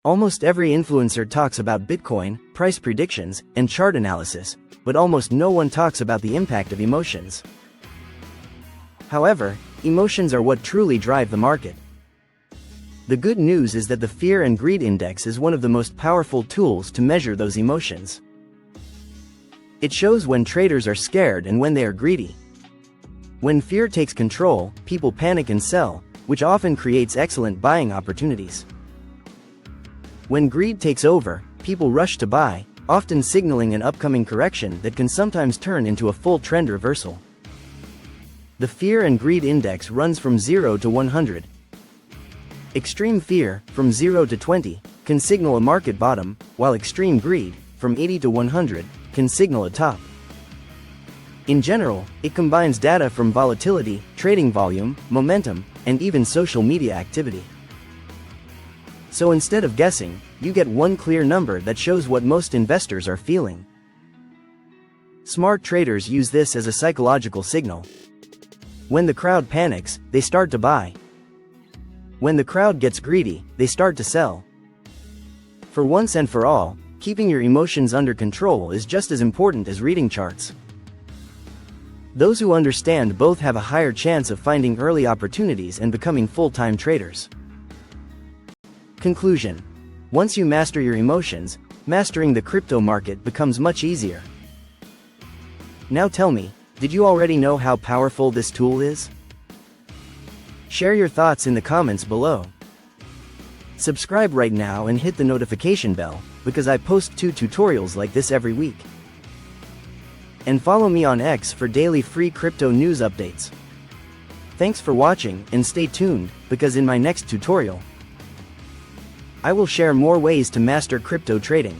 Almost every influencer talks about Bitcoin, price predictions, and chart analysis, but almost no one talks about the impact of emotions. However, emotions are what truly drive the market. The good news is that the Fear and Greed Index is one of the most powerful tools to measure those emotions. It shows when traders are scared and when they are greedy. When fear takes control, people panic and sell, which often creates excellent buying opportunities. When greed takes over, people rush to buy, often signaling an upcoming correction that can sometimes turn into a full trend reversal. The Fear and Greed Index runs from 0 to 100. Extreme fear, from 0 to 20, can signal a market bottom, while extreme greed, from 80 to 100, can signal a top. In general, it combines data from volatility, trading volume, momentum, and even social media activity. So instead of guessing, you get one clear number that shows what most investors are feeling. Smart traders use this as a psychological signal. When the crowd panics, they start to buy. When the crowd gets greedy, they start to sell. For once and for all, keeping your emotions under control is just as important as reading charts. Those who understand both have a higher chance of finding early opportunities and becoming full-time traders. Conclusion: once you master your emotions, mastering the crypto market becomes much easier. Now tell me, did you already know how powerful this tool is? Share your thoughts in the comments below. Subscribe right now and hit the notification bell, because I post 2 tutorials like this every week. And follow me on X for daily free crypto news updates. Thanks for watching, and stay tuned, because in my next tutorial, I will share more ways to master crypto trading.